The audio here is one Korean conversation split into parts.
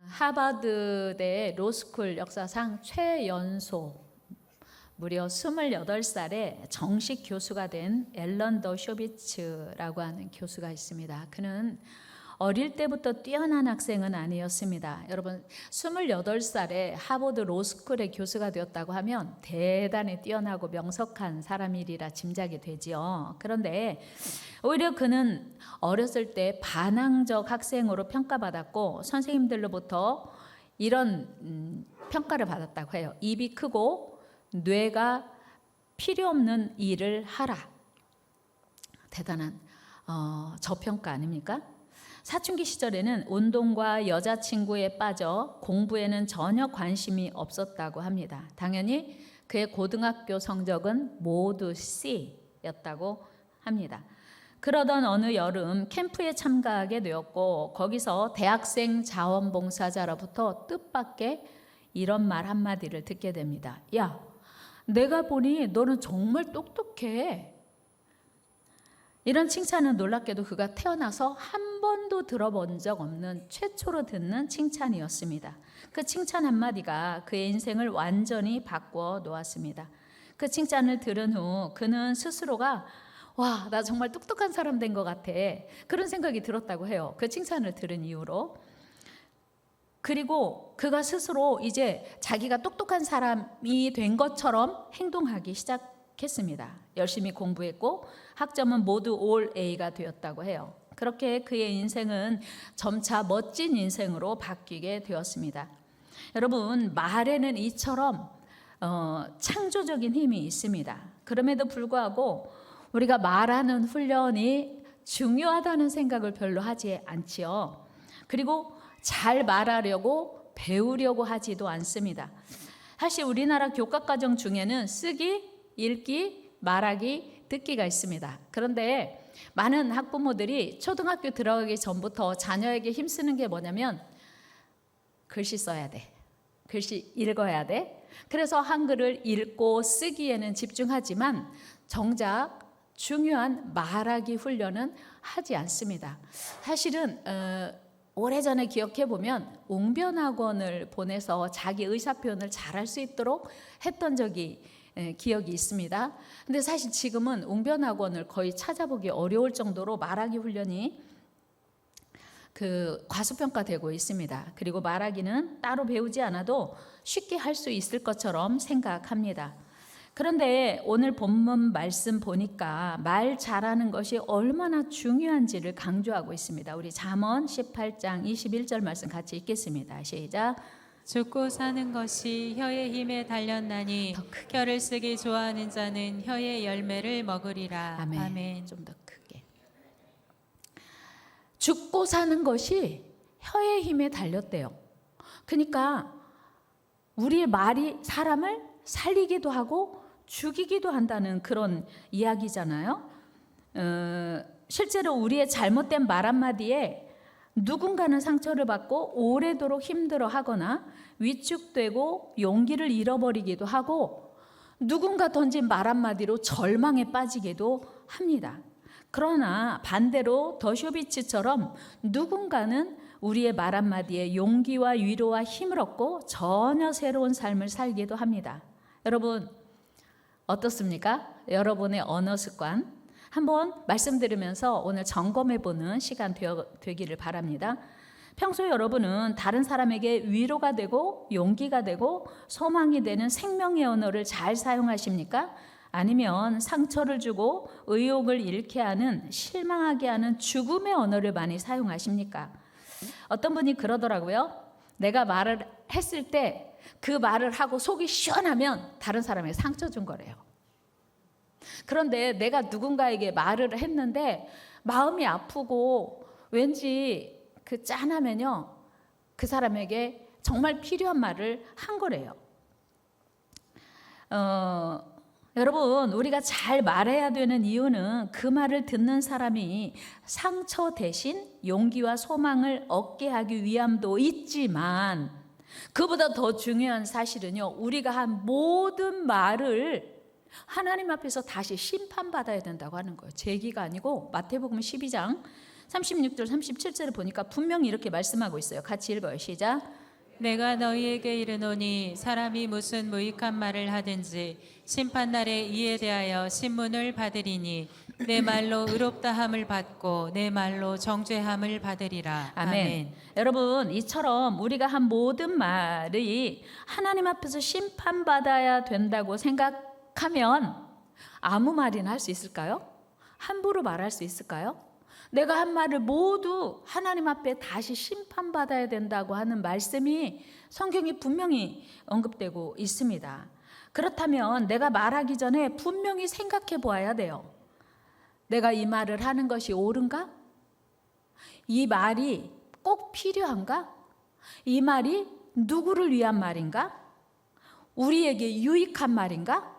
하버드대 로스쿨 역사상 최연소 무려 28살에 정식 교수가 된 앨런 더쇼비츠라고 하는 교수가 있습니다. 그는 어릴 때부터 뛰어난 학생은 아니었습니다. 여러분, 28살에 하버드 로스쿨의 교수가 되었다고 하면 대단히 뛰어나고 명석한 사람이리라 짐작이 되지요. 그런데 오히려 그는 어렸을 때 반항적 학생으로 평가받았고 선생님들로부터 이런 평가를 받았다고 해요. 입이 크고 뇌가 필요 없는 일을 하라. 대단한 저평가 아닙니까? 사춘기 시절에는 운동과 여자친구에 빠져 공부에는 전혀 관심이 없었다고 합니다. 당연히 그의 고등학교 성적은 모두 C였다고 합니다. 그러던 어느 여름 캠프에 참가하게 되었고 거기서 대학생 자원봉사자로부터 뜻밖의 이런 말 한마디를 듣게 됩니다. 야, 내가 보니 너는 정말 똑똑해. 이런 칭찬은 놀랍게도 그가 태어나서 한 번도 들어본 적 없는 최초로 듣는 칭찬이었습니다. 그 칭찬 한마디가 그의 인생을 완전히 바꾸어 놓았습니다. 그 칭찬을 들은 후 그는 스스로가 와, 나 정말 똑똑한 사람 된 것 같아. 그런 생각이 들었다고 해요. 그 칭찬을 들은 이후로. 그리고 그가 스스로 이제 자기가 똑똑한 사람이 된 것처럼 행동하기 시작했습니다. 열심히 공부했고 학점은 모두 올 A가 되었다고 해요. 그렇게 그의 인생은 점차 멋진 인생으로 바뀌게 되었습니다. 여러분, 말에는 이처럼 창조적인 힘이 있습니다. 그럼에도 불구하고 우리가 말하는 훈련이 중요하다는 생각을 별로 하지 않지요. 그리고 잘 말하려고 배우려고 하지도 않습니다. 사실 우리나라 교과과정 중에는 쓰기, 읽기, 말하기, 듣기가 있습니다. 그런데 많은 학부모들이 초등학교 들어가기 전부터 자녀에게 힘쓰는 게 뭐냐면 글씨 써야 돼. 글씨 읽어야 돼. 그래서 한글을 읽고 쓰기에는 집중하지만 정작 중요한 말하기 훈련은 하지 않습니다. 사실은 오래전에 기억해 보면 웅변학원을 보내서 자기 의사표현을 잘할 수 있도록 했던 적이 기억이 있습니다. 근데 사실 지금은 웅변학원을 거의 찾아보기 어려울 정도로 말하기 훈련이 과소평가되고 있습니다. 그리고 말하기는 따로 배우지 않아도 쉽게 할 수 있을 것처럼 생각합니다. 그런데 오늘 본문 말씀 보니까 말 잘하는 것이 얼마나 중요한지를 강조하고 있습니다. 우리 잠언 18장 21절 말씀 같이 읽겠습니다. 시작. 죽고 사는 것이 혀의 힘에 달렸나니 혀를 쓰기 좋아하는 자는 혀의 열매를 먹으리라. 아멘. 아멘. 좀 더 크게. 죽고 사는 것이 혀의 힘에 달렸대요. 그러니까 우리의 말이 사람을 살리기도 하고 죽이기도 한다는 그런 이야기잖아요. 실제로 우리의 잘못된 말 한마디에 누군가는 상처를 받고 오래도록 힘들어하거나 위축되고 용기를 잃어버리기도 하고 누군가 던진 말 한마디로 절망에 빠지기도 합니다. 그러나 반대로 더쇼비츠처럼 누군가는 우리의 말 한마디에 용기와 위로와 힘을 얻고 전혀 새로운 삶을 살기도 합니다. 여러분 어떻습니까? 여러분의 언어 습관 한번 말씀 들으면서 오늘 점검해보는 시간 되기를 바랍니다. 평소 여러분은 다른 사람에게 위로가 되고 용기가 되고 소망이 되는 생명의 언어를 잘 사용하십니까? 아니면 상처를 주고 의욕을 잃게 하는 실망하게 하는 죽음의 언어를 많이 사용하십니까? 어떤 분이 그러더라고요. 내가 말을 했을 때 그 말을 하고 속이 시원하면 다른 사람에게 상처 준 거래요. 그런데 내가 누군가에게 말을 했는데 마음이 아프고 왠지 짠하면요 그 사람에게 정말 필요한 말을 한 거래요. 여러분 우리가 잘 말해야 되는 이유는 그 말을 듣는 사람이 상처 대신 용기와 소망을 얻게 하기 위함도 있지만 그보다 더 중요한 사실은요 우리가 한 모든 말을 하나님 앞에서 다시 심판받아야 된다고 하는 거예요. 제 얘기가 아니고 마태복음 12장 36절 37절을 보니까 분명히 이렇게 말씀하고 있어요. 같이 읽어요. 시작. 내가 너희에게 이르노니 사람이 무슨 무익한 말을 하든지 심판날에 이에 대하여 신문을 받으리니 내 말로 의롭다함을 받고 내 말로 정죄함을 받으리라. 아멘. 여러분, 이처럼 우리가 한 모든 말이 하나님 앞에서 심판받아야 된다고 생각하면 아무 말이나 할 수 있을까요? 함부로 말할 수 있을까요? 내가 한 말을 모두 하나님 앞에 다시 심판받아야 된다고 하는 말씀이 성경에 분명히 언급되고 있습니다. 그렇다면 내가 말하기 전에 분명히 생각해 보아야 돼요. 내가 이 말을 하는 것이 옳은가? 이 말이 꼭 필요한가? 이 말이 누구를 위한 말인가? 우리에게 유익한 말인가?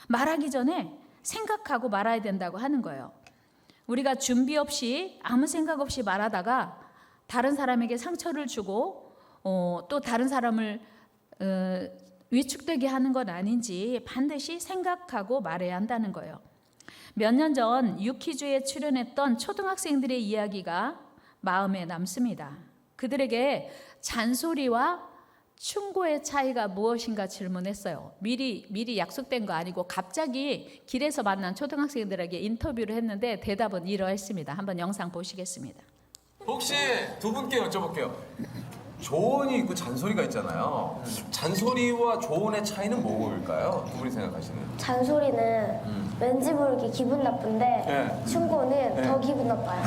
말하기 전에 생각하고 말아야 된다고 하는 거예요. 우리가 준비 없이 아무 생각 없이 말하다가 다른 사람에게 상처를 주고 또 다른 사람을 위축되게 하는 건 아닌지 반드시 생각하고 말해야 한다는 거예요. 몇 년 전 유퀴즈에 출연했던 초등학생들의 이야기가 마음에 남습니다. 그들에게 잔소리와 충고의 차이가 무엇인가 질문했어요. 미리 약속된 거 아니고 갑자기 길에서 만난 초등학생들에게 인터뷰를 했는데 대답은 이러했습니다. 한번 영상 보시겠습니다. 혹시 두 분께 여쭤볼게요. 조언이 있고 잔소리가 있잖아요. 잔소리와 조언의 차이는 뭘까요? 두 분이 생각하시는. 잔소리는 왠지 모르게 기분 나쁜데 네. 충고는 네. 더 기분 나빠요.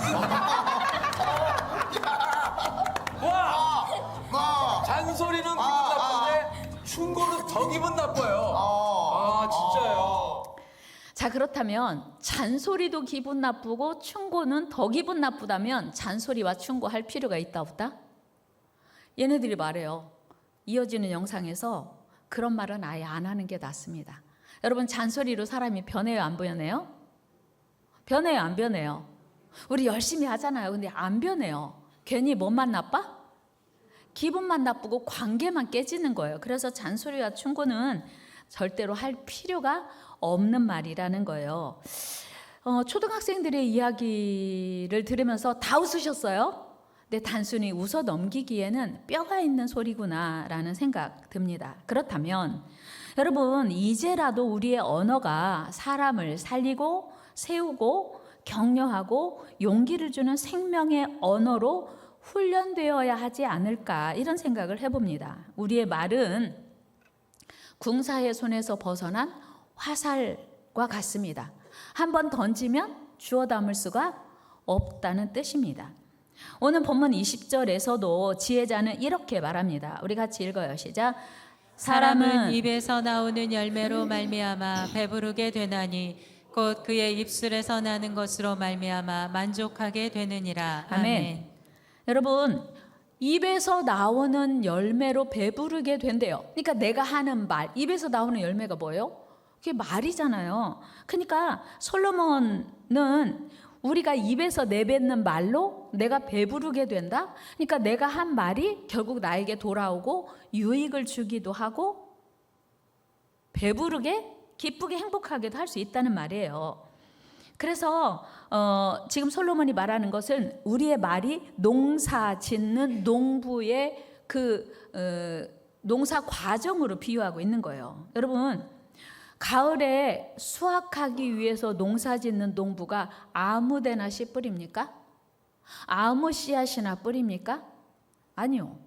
와! 잔소리는 기분 나쁜데 충고는 더 기분 나빠요. 아, 진짜요? 자, 그렇다면 잔소리도 기분 나쁘고 충고는 더 기분 나쁘다면 잔소리와 충고할 필요가 있다 없다? 얘네들이 말해요. 이어지는 영상에서 그런 말은 아예 안 하는 게 낫습니다. 여러분, 잔소리로 사람이 변해요, 안 변해요? 변해요, 안 변해요? 우리 열심히 하잖아요. 근데 안 변해요. 괜히 뭐만 나빠? 기분만 나쁘고 관계만 깨지는 거예요. 그래서 잔소리와 충고는 절대로 할 필요가 없는 말이라는 거예요. 초등학생들의 이야기를 들으면서 다 웃으셨어요? 근데 단순히 웃어 넘기기에는 뼈가 있는 소리구나라는 생각 듭니다. 그렇다면 여러분, 이제라도 우리의 언어가 사람을 살리고 세우고 격려하고 용기를 주는 생명의 언어로 훈련되어야 하지 않을까, 이런 생각을 해봅니다. 우리의 말은 궁사의 손에서 벗어난 화살과 같습니다. 한번 던지면 주워 담을 수가 없다는 뜻입니다. 오늘 본문 20절에서도 지혜자는 이렇게 말합니다. 우리 같이 읽어요. 시작. 사람은 입에서 나오는 열매로 말미암아 배부르게 되나니 곧 그의 입술에서 나는 것으로 말미암아 만족하게 되느니라. 아멘. 여러분, 입에서 나오는 열매로 배부르게 된대요. 그러니까 내가 하는 말, 입에서 나오는 열매가 뭐예요? 그게 말이잖아요. 그러니까 솔로몬은 우리가 입에서 내뱉는 말로 내가 배부르게 된다. 그러니까 내가 한 말이 결국 나에게 돌아오고 유익을 주기도 하고 배부르게 기쁘게 행복하게도 할 수 있다는 말이에요. 그래서 지금 솔로몬이 말하는 것은 우리의 말이 농사 짓는 농부의 농사 과정으로 비유하고 있는 거예요. 여러분, 가을에 수확하기 위해서 농사 짓는 농부가 아무데나 씨 뿌립니까? 아무 씨앗이나 뿌립니까? 아니요.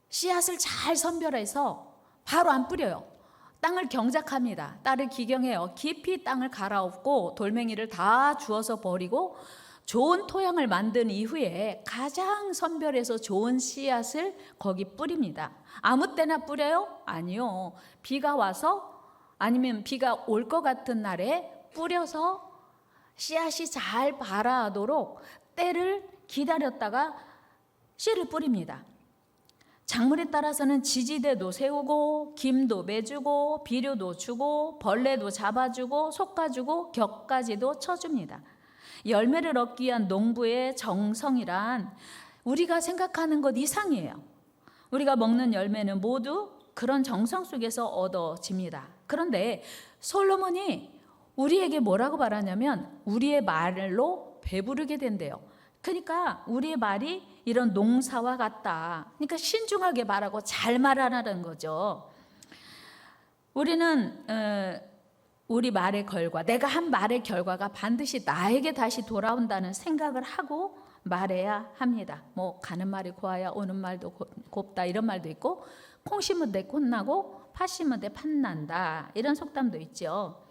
씨앗을 잘 선별해서 바로 안 뿌려요. 땅을 경작합니다. 땅을 기경해요. 깊이 땅을 갈아엎고 돌멩이를 다 주워서 버리고 좋은 토양을 만든 이후에 가장 선별해서 좋은 씨앗을 거기 뿌립니다. 아무 때나 뿌려요? 아니요. 비가 와서 아니면 비가 올 것 같은 날에 뿌려서 씨앗이 잘 발아하도록 때를 기다렸다가 씨를 뿌립니다. 작물에 따라서는 지지대도 세우고 김도 매주고 비료도 주고 벌레도 잡아주고 솎아주고 격까지도 쳐줍니다. 열매를 얻기 위한 농부의 정성이란 우리가 생각하는 것 이상이에요. 우리가 먹는 열매는 모두 그런 정성 속에서 얻어집니다. 그런데 솔로몬이 우리에게 뭐라고 말하냐면 우리의 말로 배부르게 된대요. 그러니까 우리의 말이 이런 농사와 같다. 그러니까 신중하게 말하고 잘 말하라는 거죠. 우리는 우리 말의 결과, 내가 한 말의 결과가 반드시 나에게 다시 돌아온다는 생각을 하고 말해야 합니다. 뭐 가는 말이 고와야 오는 말도 곱다 이런 말도 있고, 콩 심은 데 콩나고 팥 심은 데 팥난다 이런 속담도 있죠.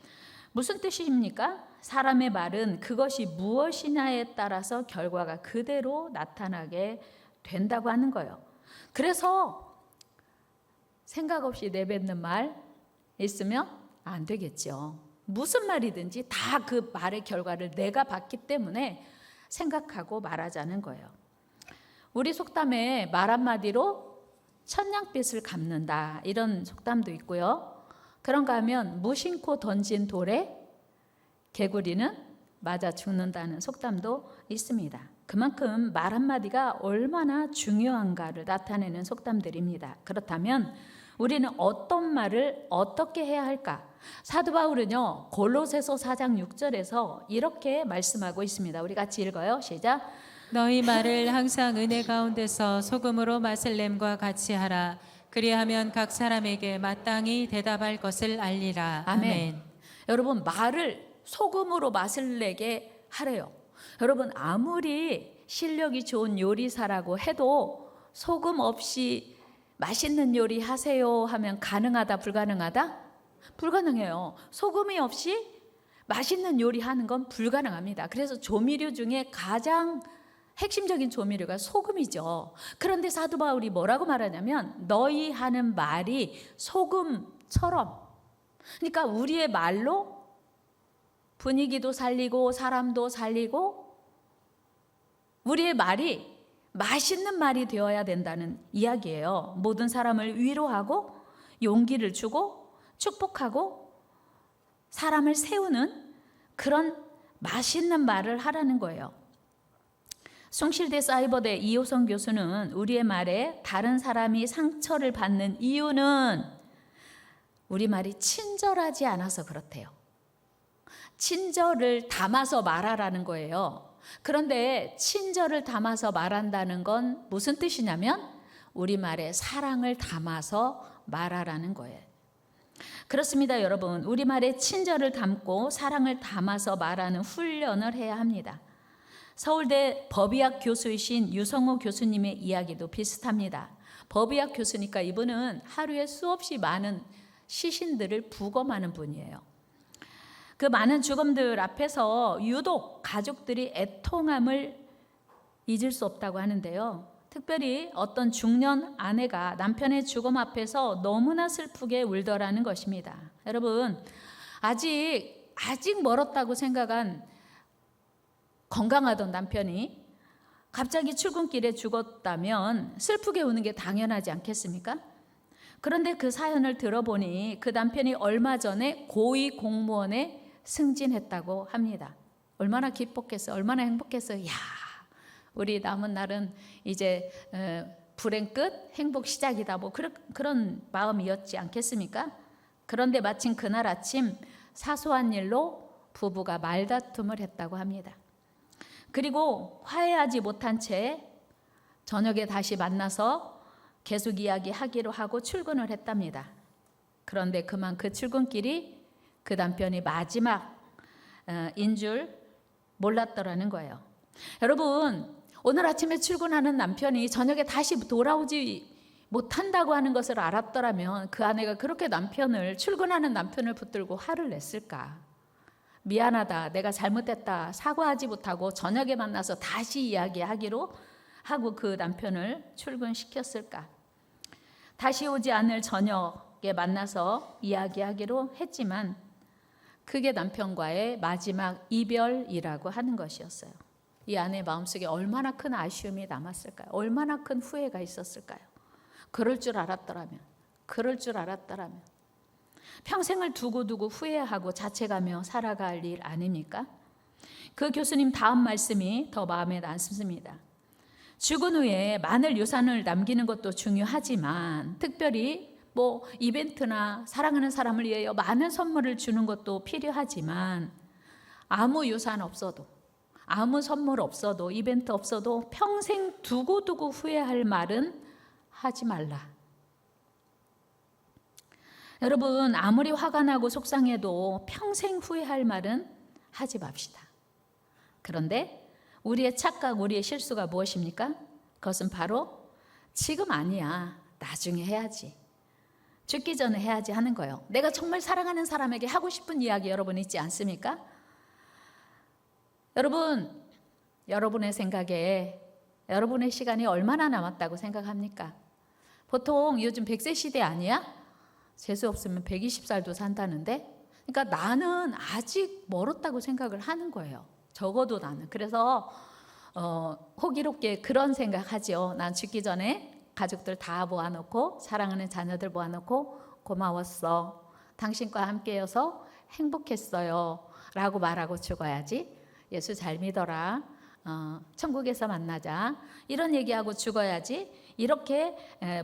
무슨 뜻입니까? 사람의 말은 그것이 무엇이냐에 따라서 결과가 그대로 나타나게 된다고 하는 거예요. 그래서 생각 없이 내뱉는 말 있으면 안 되겠죠. 무슨 말이든지 다 그 말의 결과를 내가 봤기 때문에 생각하고 말하자는 거예요. 우리 속담에 말 한마디로 천냥빚을 갚는다 이런 속담도 있고요. 그런가 하면 무심코 던진 돌에 개구리는 맞아 죽는다는 속담도 있습니다. 그만큼 말 한마디가 얼마나 중요한가를 나타내는 속담들입니다. 그렇다면 우리는 어떤 말을 어떻게 해야 할까? 사도 바울은요, 골로새서 4장 6절에서 이렇게 말씀하고 있습니다. 우리 같이 읽어요. 시작. 너희 말을 항상 은혜 가운데서 소금으로 맛을 냄과 같이 하라. 그리하면 각 사람에게 마땅히 대답할 것을 알리라. 아멘. 여러분, 말을 소금으로 맛을 내게 하래요. 여러분, 아무리 실력이 좋은 요리사라고 해도 소금 없이 맛있는 요리 하세요 하면 가능하다, 불가능하다? 불가능해요. 소금이 없이 맛있는 요리 하는 건 불가능합니다. 그래서 조미료 중에 가장 핵심적인 조미료가 소금이죠. 그런데 사도 바울이 뭐라고 말하냐면 너희 하는 말이 소금처럼, 그러니까 우리의 말로 분위기도 살리고 사람도 살리고 우리의 말이 맛있는 말이 되어야 된다는 이야기예요. 모든 사람을 위로하고 용기를 주고 축복하고 사람을 세우는 그런 맛있는 말을 하라는 거예요. 숭실대 사이버대 이호성 교수는 우리의 말에 다른 사람이 상처를 받는 이유는 우리 말이 친절하지 않아서 그렇대요. 친절을 담아서 말하라는 거예요. 그런데 친절을 담아서 말한다는 건 무슨 뜻이냐면 우리 말에 사랑을 담아서 말하라는 거예요. 그렇습니다, 여러분. 우리 말에 친절을 담고 사랑을 담아서 말하는 훈련을 해야 합니다. 서울대 법의학 교수이신 유성호 교수님의 이야기도 비슷합니다. 법의학 교수니까 이분은 하루에 수없이 많은 시신들을 부검하는 분이에요. 그 많은 죽음들 앞에서 유독 가족들이 애통함을 잊을 수 없다고 하는데요. 특별히 어떤 중년 아내가 남편의 죽음 앞에서 너무나 슬프게 울더라는 것입니다. 여러분, 아직 멀었다고 생각한 건강하던 남편이 갑자기 출근길에 죽었다면 슬프게 우는 게 당연하지 않겠습니까? 그런데 그 사연을 들어보니 그 남편이 얼마 전에 고위 공무원에 승진했다고 합니다. 얼마나 기뻤겠어요. 얼마나 행복했어요. 야, 우리 남은 날은 이제 불행 끝, 행복 시작이다. 뭐 그런 마음이었지 않겠습니까? 그런데 마침 그날 아침 사소한 일로 부부가 말다툼을 했다고 합니다. 그리고 화해하지 못한 채 저녁에 다시 만나서 계속 이야기하기로 하고 출근을 했답니다. 그런데 그만 그 출근길이 그 남편이 마지막 인 줄 몰랐더라는 거예요. 여러분, 오늘 아침에 출근하는 남편이 저녁에 다시 돌아오지 못한다고 하는 것을 알았더라면 그 아내가 그렇게 출근하는 남편을 붙들고 화를 냈을까? 미안하다, 내가 잘못했다, 사과하지 못하고 저녁에 만나서 다시 이야기하기로 하고 그 남편을 출근시켰을까? 다시 오지 않을 저녁에 만나서 이야기하기로 했지만 그게 남편과의 마지막 이별이라고 하는 것이었어요. 이 아내의 마음속에 얼마나 큰 아쉬움이 남았을까요? 얼마나 큰 후회가 있었을까요? 그럴 줄 알았더라면 평생을 두고두고 후회하고 자책하며 살아갈 일 아닙니까? 그 교수님 다음 말씀이 더 마음에 남습니다. 죽은 후에 많은 유산을 남기는 것도 중요하지만 특별히 뭐 이벤트나 사랑하는 사람을 위하여 많은 선물을 주는 것도 필요하지만 아무 유산 없어도 아무 선물 없어도 이벤트 없어도 평생 두고두고 후회할 말은 하지 말라. 여러분, 아무리 화가 나고 속상해도 평생 후회할 말은 하지 맙시다. 그런데 우리의 착각, 우리의 실수가 무엇입니까? 그것은 바로 지금 아니야, 나중에 해야지, 죽기 전에 해야지 하는 거예요. 내가 정말 사랑하는 사람에게 하고 싶은 이야기 여러분 있지 않습니까? 여러분, 여러분의 생각에 여러분의 시간이 얼마나 남았다고 생각합니까? 보통 요즘 100세 시대 아니야? 재수 없으면 120살도 산다는데, 그러니까 나는 아직 멀었다고 생각을 하는 거예요. 적어도 나는. 그래서 호기롭게 그런 생각하죠. 난 죽기 전에 가족들 다 모아놓고, 사랑하는 자녀들 모아놓고, 고마웠어, 당신과 함께여서 행복했어요 라고 말하고 죽어야지. 예수 잘 믿어라, 천국에서 만나자, 이런 얘기하고 죽어야지, 이렇게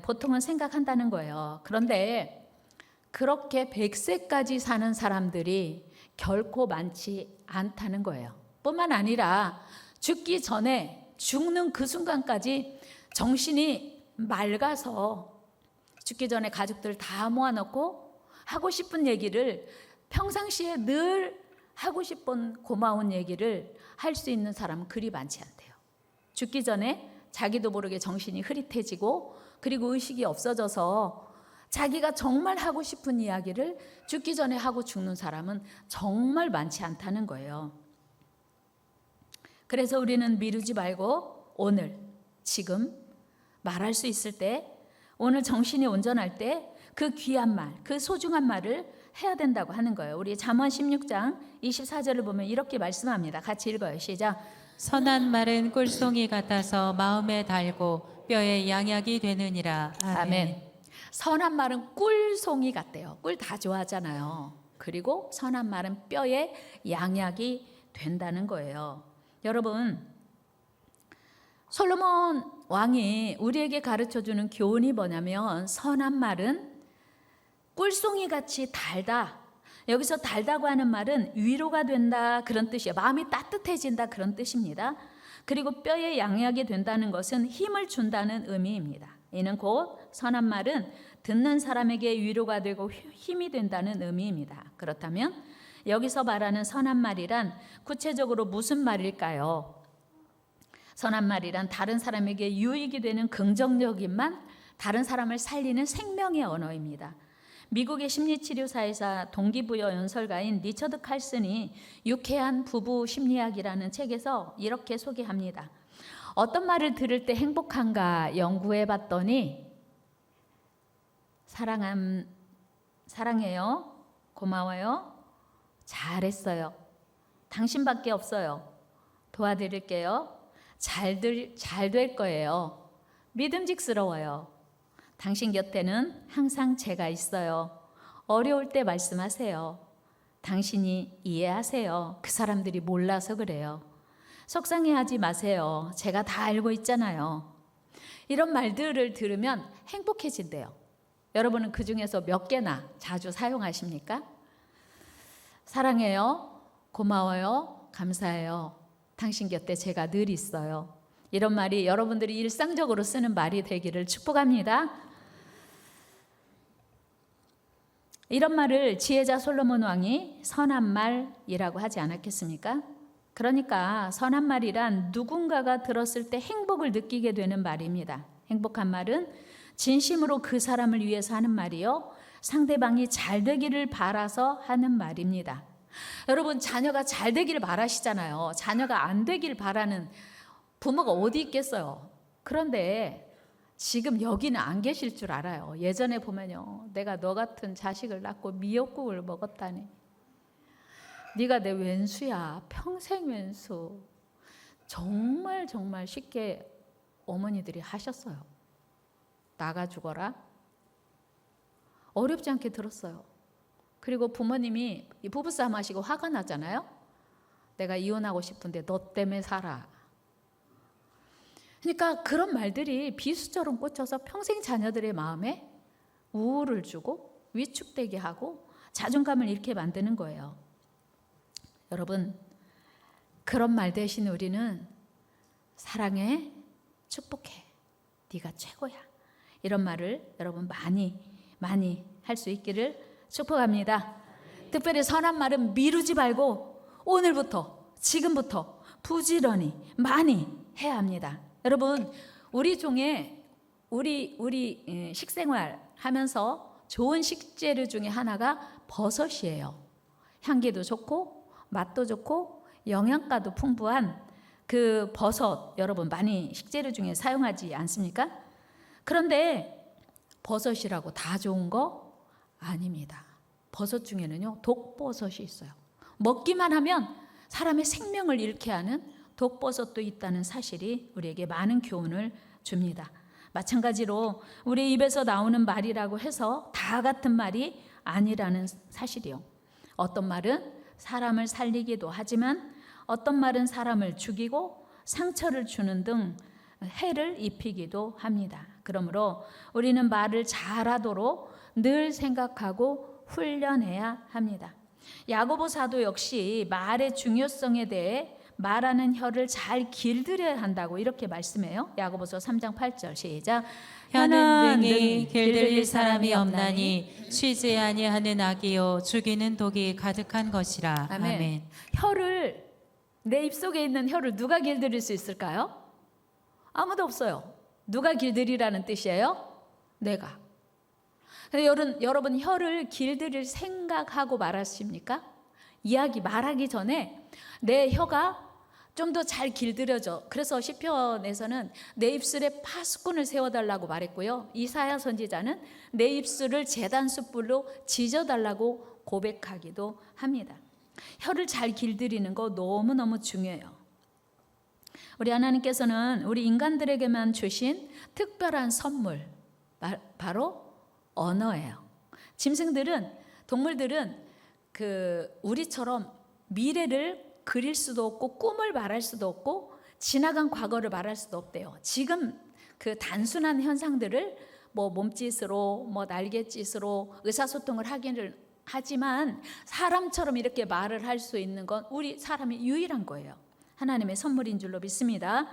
보통은 생각한다는 거예요. 그런데 그렇게 100세까지 사는 사람들이 결코 많지 않다는 거예요. 뿐만 아니라 죽기 전에, 죽는 그 순간까지 정신이 맑아서 죽기 전에 가족들 다 모아놓고 하고 싶은 얘기를, 평상시에 늘 하고 싶은 고마운 얘기를 할 수 있는 사람은 그리 많지 않대요. 죽기 전에 자기도 모르게 정신이 흐릿해지고, 그리고 의식이 없어져서 자기가 정말 하고 싶은 이야기를 죽기 전에 하고 죽는 사람은 정말 많지 않다는 거예요. 그래서 우리는 미루지 말고 오늘, 지금 말할 수 있을 때, 오늘 정신이 온전할 때 그 귀한 말, 그 소중한 말을 해야 된다고 하는 거예요. 우리 잠언 16장 24절을 보면 이렇게 말씀합니다. 같이 읽어요. 시작. 선한 말은 꿀송이 같아서 마음에 달고 뼈에 양약이 되느니라. 아멘. 선한 말은 꿀송이 같대요. 꿀 다 좋아하잖아요. 그리고 선한 말은 뼈에 양약이 된다는 거예요. 여러분, 솔로몬 왕이 우리에게 가르쳐주는 교훈이 뭐냐면, 선한 말은 꿀송이 같이 달다. 여기서 달다고 하는 말은 위로가 된다, 그런 뜻이에요. 마음이 따뜻해진다, 그런 뜻입니다. 그리고 뼈에 양약이 된다는 것은 힘을 준다는 의미입니다. 이는 곧 선한 말은 듣는 사람에게 위로가 되고 힘이 된다는 의미입니다. 그렇다면 여기서 말하는 선한 말이란 구체적으로 무슨 말일까요? 선한 말이란 다른 사람에게 유익이 되는 긍정적인 말, 다른 사람을 살리는 생명의 언어입니다. 미국의 심리치료사이자 동기부여 연설가인 리처드 칼슨이 유쾌한 부부 심리학이라는 책에서 이렇게 소개합니다. 어떤 말을 들을 때 행복한가 연구해 봤더니, 사랑해요, 고마워요, 잘했어요, 당신밖에 없어요, 도와드릴게요, 잘 될 거예요, 믿음직스러워요, 당신 곁에는 항상 제가 있어요, 어려울 때 말씀하세요, 당신이 이해하세요, 그 사람들이 몰라서 그래요, 속상해하지 마세요, 제가 다 알고 있잖아요. 이런 말들을 들으면 행복해진대요. 여러분은 그 중에서 몇 개나 자주 사용하십니까? 사랑해요, 고마워요, 감사해요, 당신 곁에 제가 늘 있어요. 이런 말이 여러분들이 일상적으로 쓰는 말이 되기를 축복합니다. 이런 말을 지혜자 솔로몬 왕이 선한 말이라고 하지 않았겠습니까? 그러니까 선한 말이란 누군가가 들었을 때 행복을 느끼게 되는 말입니다. 행복한 말은 진심으로 그 사람을 위해서 하는 말이요, 상대방이 잘 되기를 바라서 하는 말입니다. 여러분, 자녀가 잘 되기를 바라시잖아요. 자녀가 안 되기를 바라는 부모가 어디 있겠어요. 그런데 지금 여기는 안 계실 줄 알아요. 예전에 보면요, 내가 너 같은 자식을 낳고 미역국을 먹었다니, 네가 내 왼수야, 평생 왼수. 정말 쉽게 어머니들이 하셨어요. 나가 죽어라. 어렵지 않게 들었어요. 그리고 부모님이 부부싸움 하시고 화가 나잖아요. 내가 이혼하고 싶은데 너 때문에 살아. 그러니까 그런 말들이 비수처럼 꽂혀서 평생 자녀들의 마음에 우울을 주고 위축되게 하고 자존감을 잃게 만드는 거예요. 여러분, 그런 말 대신 우리는 사랑해, 축복해, 네가 최고야, 이런 말을 여러분 많이 할 수 있기를 축복합니다. 특별히 선한 말은 미루지 말고 오늘부터, 지금부터 부지런히 많이 해야 합니다. 여러분, 우리 종에 우리 식생활 하면서 좋은 식재료 중에 하나가 버섯이에요. 향기도 좋고 맛도 좋고 영양가도 풍부한 그 버섯, 여러분 많이 식재료 중에 사용하지 않습니까? 그런데 버섯이라고 다 좋은 거 아닙니다. 버섯 중에는요, 독버섯이 있어요. 먹기만 하면 사람의 생명을 잃게 하는 독버섯도 있다는 사실이 우리에게 많은 교훈을 줍니다. 마찬가지로 우리 입에서 나오는 말이라고 해서 다 같은 말이 아니라는 사실이요. 어떤 말은 사람을 살리기도 하지만 어떤 말은 사람을 죽이고 상처를 주는 등 해를 입히기도 합니다. 그러므로 우리는 말을 잘하도록 늘 생각하고 훈련해야 합니다. 야고보 사도 역시 말의 중요성에 대해 말하는 혀를 잘 길들여야 한다고 이렇게 말씀해요. 야고보서 3장 8절 시작. 혀는 능히 길들일 사람이 없나니 쉬지 아니하는 악이요 죽이는 독이 가득한 것이라. 아멘. 아멘. 혀를, 내 입속에 있는 혀를 누가 길들일 수 있을까요? 아무도 없어요. 누가 길들이라는 뜻이에요? 내가. 여러분 혀를 길들일 생각하고 말하십니까? 이야기 말하기 전에 내 혀가 좀 더 잘 길들여져. 그래서 시편에서는 내 입술에 파수꾼을 세워달라고 말했고요. 이사야 선지자는 내 입술을 제단 숯불로 지져달라고 고백하기도 합니다. 혀를 잘 길들이는 거 너무너무 중요해요. 우리 하나님께서는 우리 인간들에게만 주신 특별한 선물, 바로 언어예요. 짐승들은, 동물들은 우리처럼 미래를 그릴 수도 없고 꿈을 말할 수도 없고 지나간 과거를 말할 수도 없대요. 지금 그 단순한 현상들을 몸짓으로 날갯짓으로 의사소통을 하기를 하지만 사람처럼 이렇게 말을 할 수 있는 건 우리 사람이 유일한 거예요. 하나님의 선물인 줄로 믿습니다.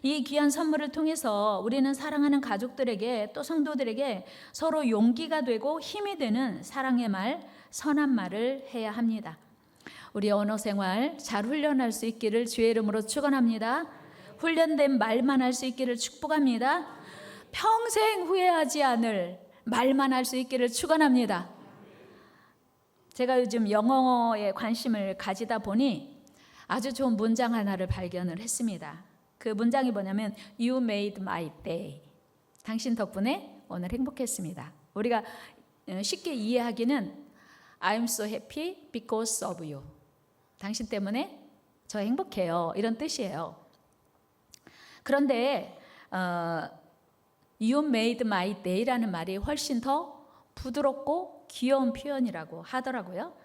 이 귀한 선물을 통해서 우리는 사랑하는 가족들에게 또 성도들에게 서로 용기가 되고 힘이 되는 사랑의 말, 선한 말을 해야 합니다. 우리 언어 생활 잘 훈련할 수 있기를 주의 이름으로 축원합니다. 훈련된 말만 할 수 있기를 축복합니다. 평생 후회하지 않을 말만 할 수 있기를 축원합니다. 제가 요즘 영어에 관심을 가지다 보니 아주 좋은 문장 하나를 발견을 했습니다. 그 문장이 뭐냐면 You made my day. 당신 덕분에 오늘 행복했습니다. 우리가 쉽게 이해하기는 I'm so happy because of you. 당신 때문에 저 행복해요. 이런 뜻이에요. 그런데 You made my day라는 말이 훨씬 더 부드럽고 귀여운 표현이라고 하더라고요.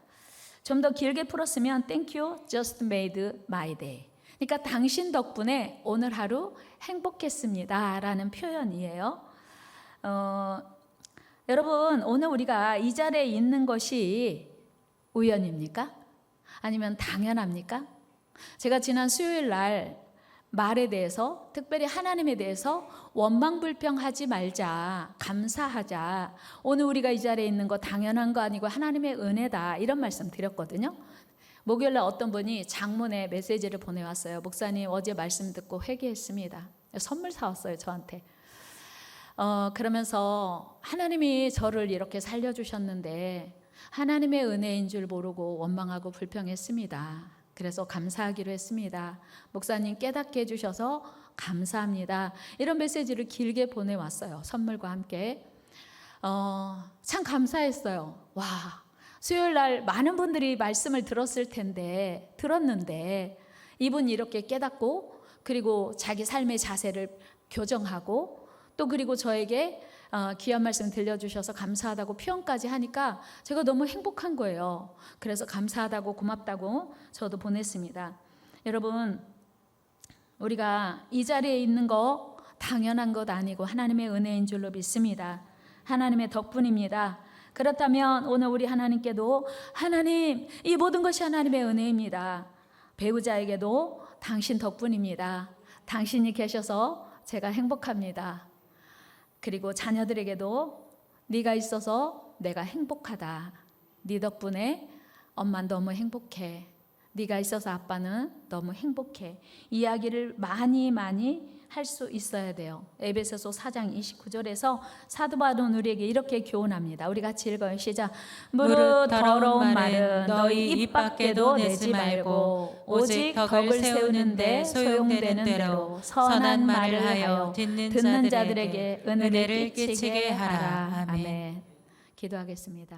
좀 더 길게 풀었으면 Thank you just made my day. 그러니까 당신 덕분에 오늘 하루 행복했습니다 라는 표현이에요. 여러분, 오늘 우리가 이 자리에 있는 것이 우연입니까? 아니면 당연합니까? 제가 지난 수요일 날 말에 대해서, 특별히 하나님에 대해서 원망불평하지 말자, 감사하자, 오늘 우리가 이 자리에 있는 거 당연한 거 아니고 하나님의 은혜다, 이런 말씀 드렸거든요. 목요일날 어떤 분이 장문에 메시지를 보내왔어요. 목사님, 어제 말씀 듣고 회개했습니다. 선물 사왔어요, 저한테. 그러면서 하나님이 저를 이렇게 살려주셨는데 하나님의 은혜인 줄 모르고 원망하고 불평했습니다. 그래서 감사하기로 했습니다. 목사님 깨닫게 해주셔서 감사합니다. 이런 메시지를 길게 보내왔어요. 선물과 함께. 참 감사했어요. 와, 수요일 날 많은 분들이 말씀을 들었는데 이분이 이렇게 깨닫고 그리고 자기 삶의 자세를 교정하고 또 그리고 저에게 귀한 말씀 들려주셔서 감사하다고 표현까지 하니까 제가 너무 행복한 거예요. 그래서 감사하다고 고맙다고 저도 보냈습니다. 여러분, 우리가 이 자리에 있는 거 당연한 것 아니고 하나님의 은혜인 줄로 믿습니다. 하나님의 덕분입니다. 그렇다면 오늘 우리 하나님께도 하나님, 이 모든 것이 하나님의 은혜입니다. 배우자에게도 당신 덕분입니다. 당신이 계셔서 제가 행복합니다. 그리고 자녀들에게도 네가 있어서 내가 행복하다. 네 덕분에 엄마 너무 행복해. 네가 있어서 아빠는 너무 행복해. 이야기를 많이 할 수 있어야 돼요. 에베소서 4장 29절에서 사도 바울은 우리에게 이렇게 교훈합니다. 우리 같이 읽어요. 시작. 무릇 더러운 말은 너희 입 밖에도 내지 말고 오직 덕을 세우는데 소용되는 대로 선한 말을 하여 듣는 자들에게 은혜를 끼치게 하라. 아멘. 기도하겠습니다.